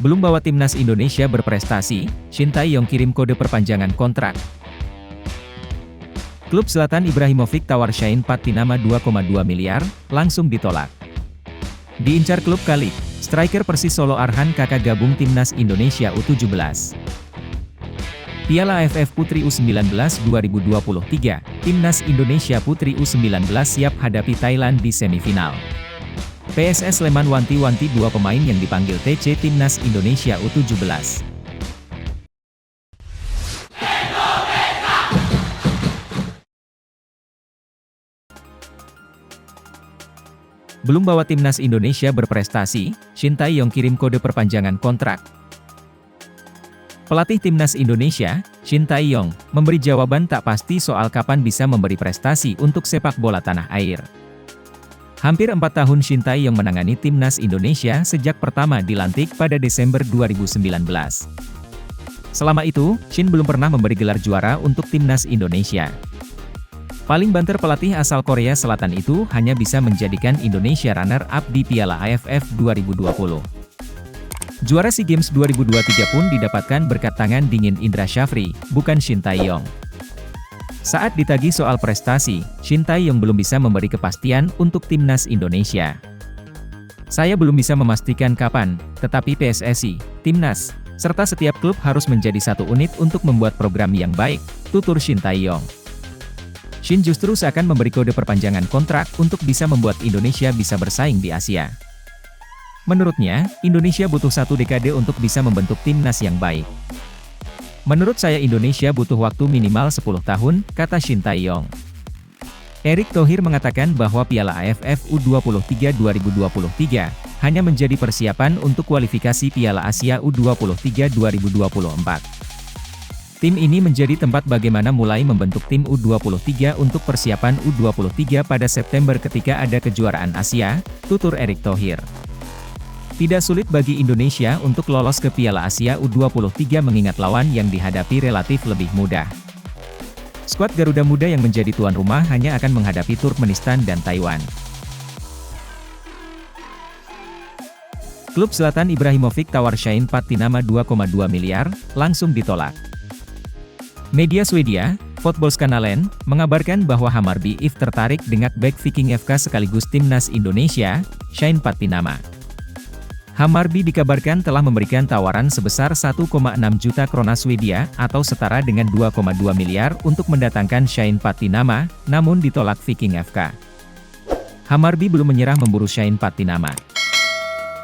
Belum bawa timnas Indonesia berprestasi, Shin Tae-yong kirim kode perpanjangan kontrak. Klub Zlatan Ibrahimovic tawar Shane Patinama 2,2 miliar, langsung ditolak. Diincar klub Kalik, striker Persis Solo Arhan Kakak gabung timnas Indonesia U17. Piala AFF Putri U19 2023, timnas Indonesia Putri U19 siap hadapi Thailand di semifinal. PSS Sleman wanti-wanti dua pemain yang dipanggil TC Timnas Indonesia U17. Belum bawa timnas Indonesia berprestasi, Shin Tae-yong kirim kode perpanjangan kontrak. Pelatih timnas Indonesia, Shin Tae-yong, memberi jawaban tak pasti soal kapan bisa memberi prestasi untuk sepak bola tanah air. Hampir 4 tahun Shin Tae-yong menangani timnas Indonesia sejak pertama dilantik pada Desember 2019. Selama itu, Shin belum pernah memberi gelar juara untuk timnas Indonesia. Paling banter pelatih asal Korea Selatan itu hanya bisa menjadikan Indonesia runner-up di Piala AFF 2020. Juara SEA Games 2023 pun didapatkan berkat tangan dingin Indra Syafri, bukan Shin Tae-yong. Saat ditagih soal prestasi, Shin Tae-yong belum bisa memberi kepastian untuk timnas Indonesia. Saya belum bisa memastikan kapan, tetapi PSSI, timnas, serta setiap klub harus menjadi satu unit untuk membuat program yang baik, tutur Shin Tae-yong. Shin justru seakan memberi kode perpanjangan kontrak untuk bisa membuat Indonesia bisa bersaing di Asia. Menurutnya, Indonesia butuh 1 dekade untuk bisa membentuk timnas yang baik. Menurut saya Indonesia butuh waktu minimal 10 tahun, kata Shin Tae-yong. Erick Thohir mengatakan bahwa Piala AFF U23 2023 hanya menjadi persiapan untuk kualifikasi Piala Asia U23 2024. Tim ini menjadi tempat bagaimana mulai membentuk tim U23 untuk persiapan U23 pada September ketika ada kejuaraan Asia, tutur Erick Thohir. Tidak sulit bagi Indonesia untuk lolos ke Piala Asia U23 mengingat lawan yang dihadapi relatif lebih mudah. Skuad Garuda Muda yang menjadi tuan rumah hanya akan menghadapi Turkmenistan dan Taiwan. Klub Zlatan Ibrahimovic tawar Shane Patinama 2,2 miliar, langsung ditolak. Media Swedia, Fotbollskanalen, mengabarkan bahwa Hammarby IF tertarik dengan bek Viking FK sekaligus timnas Indonesia, Shane Patinama. Hammarby dikabarkan telah memberikan tawaran sebesar 1,6 juta krona Swedia atau setara dengan 2,2 miliar untuk mendatangkan Shane Patinama, namun ditolak Viking FK. Hammarby belum menyerah memburu Shane Patinama.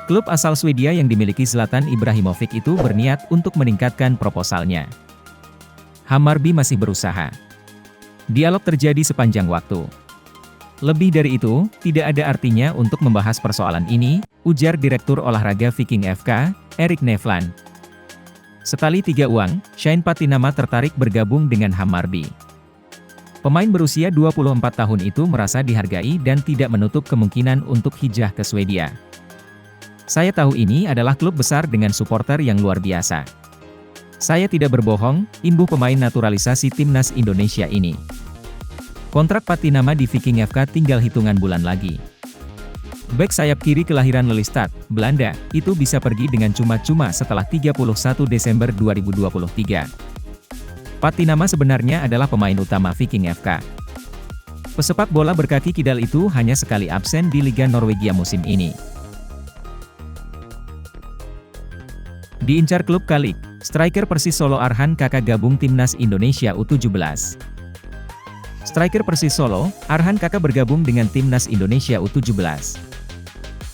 Klub asal Swedia yang dimiliki Zlatan Ibrahimovic itu berniat untuk meningkatkan proposalnya. Hammarby masih berusaha. Dialog terjadi sepanjang waktu. Lebih dari itu, tidak ada artinya untuk membahas persoalan ini, ujar Direktur Olahraga Viking FK, Erik Nevland. Setali tiga uang, Shane Patinama tertarik bergabung dengan Hammarby. Pemain berusia 24 tahun itu merasa dihargai dan tidak menutup kemungkinan untuk hijrah ke Swedia. Saya tahu ini adalah klub besar dengan supporter yang luar biasa. Saya tidak berbohong, imbuh pemain naturalisasi timnas Indonesia ini. Kontrak Patinama di Viking FK tinggal hitungan bulan lagi. Bek sayap kiri kelahiran Lelystad, Belanda, itu bisa pergi dengan cuma-cuma setelah 31 Desember 2023. Patinama sebenarnya adalah pemain utama Viking FK. Pesepak bola berkaki kidal itu hanya sekali absen di Liga Norwegia musim ini. Diincar klub Kalik, striker Persis Solo Arhan Kakak gabung timnas Indonesia U17. Striker Persis Solo, Arhan Kakak bergabung dengan timnas Indonesia U17.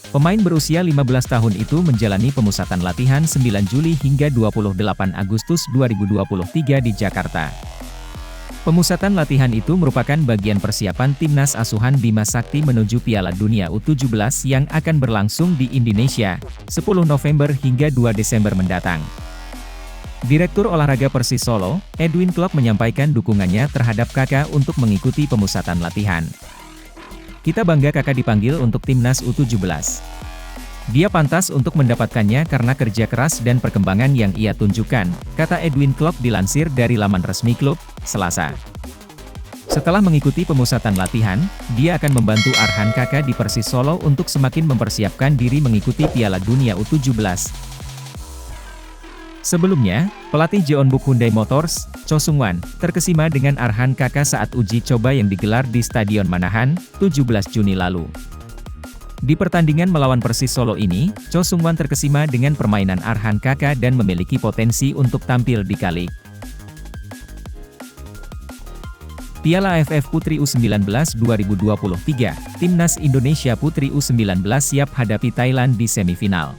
Pemain berusia 15 tahun itu menjalani pemusatan latihan 9 Juli hingga 28 Agustus 2023 di Jakarta. Pemusatan latihan itu merupakan bagian persiapan timnas asuhan Bima Sakti menuju Piala Dunia U17 yang akan berlangsung di Indonesia, 10 November hingga 2 Desember mendatang. Direktur Olahraga Persis Solo, Edwin Klok menyampaikan dukungannya terhadap Kakak untuk mengikuti pemusatan latihan. Kita bangga Kakak dipanggil untuk timnas U17. Dia pantas untuk mendapatkannya karena kerja keras dan perkembangan yang ia tunjukkan, kata Edwin Klok dilansir dari laman resmi klub, Selasa. Setelah mengikuti pemusatan latihan, dia akan membantu Arhan Kakak di Persis Solo untuk semakin mempersiapkan diri mengikuti Piala Dunia U17. Sebelumnya, pelatih Jeonbuk Hyundai Motors, Cho Sung-wan, terkesima dengan Arhan Kakak saat uji coba yang digelar di Stadion Manahan, 17 Juni lalu. Di pertandingan melawan Persis Solo ini, Cho Sung-wan terkesima dengan permainan Arhan Kakak dan memiliki potensi untuk tampil di K-League. Piala AFF Putri U19 2023, Timnas Indonesia Putri U19 siap hadapi Thailand di semifinal.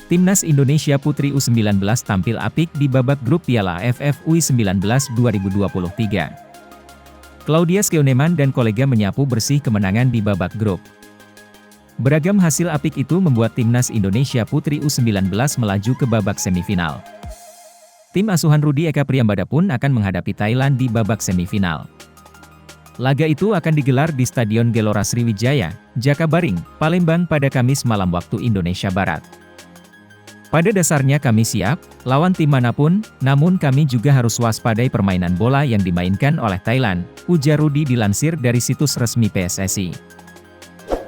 Timnas Indonesia Putri U19 tampil apik di babak grup Piala AFF U19 2023. Claudia Schönemann dan kolega menyapu bersih kemenangan di babak grup. Beragam hasil apik itu membuat Timnas Indonesia Putri U19 melaju ke babak semifinal. Tim asuhan Rudi Eka Priambada pun akan menghadapi Thailand di babak semifinal. Laga itu akan digelar di Stadion Gelora Sriwijaya, Jakabaring, Palembang pada Kamis malam waktu Indonesia Barat. Pada dasarnya kami siap, lawan tim manapun, namun kami juga harus waspadai permainan bola yang dimainkan oleh Thailand, ujar Rudi dilansir dari situs resmi PSSI.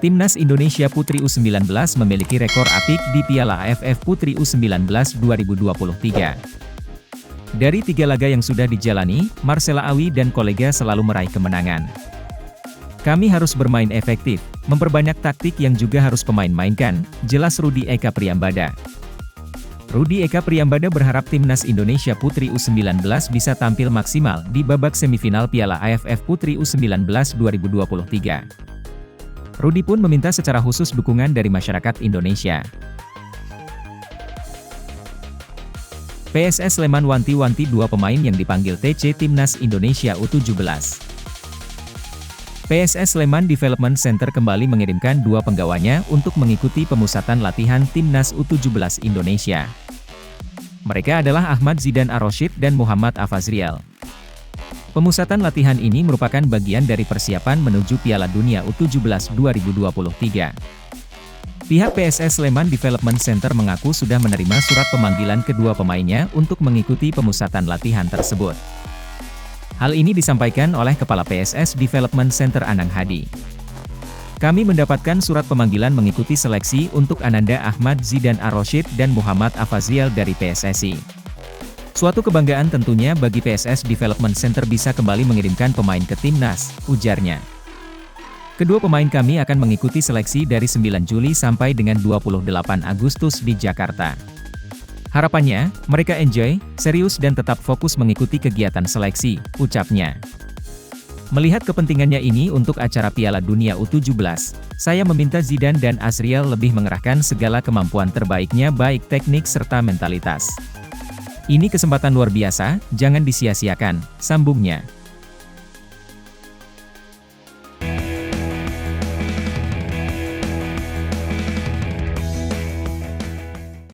Timnas Indonesia Putri U19 memiliki rekor apik di Piala AFF Putri U19 2023. Dari 3 laga yang sudah dijalani, Marcella Awi dan kolega selalu meraih kemenangan. Kami harus bermain efektif, memperbanyak taktik yang juga harus pemain mainkan, jelas Rudi Eka Priambada. Rudi Eka Priambada berharap Timnas Indonesia Putri U19 bisa tampil maksimal di babak semifinal Piala AFF Putri U19 2023. Rudi pun meminta secara khusus dukungan dari masyarakat Indonesia. PSS Sleman wanti-wanti 2 pemain yang dipanggil TC Timnas Indonesia U17. PSS Sleman Development Center kembali mengirimkan 2 penggawanya untuk mengikuti pemusatan latihan Timnas U17 Indonesia. Mereka adalah Ahmad Zidan Ar-Rasyid dan Muhammad Afazriel. Pemusatan latihan ini merupakan bagian dari persiapan menuju Piala Dunia U17 2023. Pihak PSS Sleman Development Center mengaku sudah menerima surat pemanggilan kedua pemainnya untuk mengikuti pemusatan latihan tersebut. Hal ini disampaikan oleh Kepala PSS Development Center Anang Hadi. Kami mendapatkan surat pemanggilan mengikuti seleksi untuk Ananda Ahmad Zidan Ar-Rasyid dan Muhammad Afazriel dari PSSI. Suatu kebanggaan tentunya bagi PSS Development Center bisa kembali mengirimkan pemain ke timnas, ujarnya. Kedua pemain kami akan mengikuti seleksi dari 9 Juli sampai dengan 28 Agustus di Jakarta. Harapannya, mereka enjoy, serius dan tetap fokus mengikuti kegiatan seleksi, ucapnya. Melihat kepentingannya ini untuk acara Piala Dunia U17, saya meminta Zidan dan Azriel lebih mengerahkan segala kemampuan terbaiknya baik teknik serta mentalitas. Ini kesempatan luar biasa, jangan disia-siakan, sambungnya.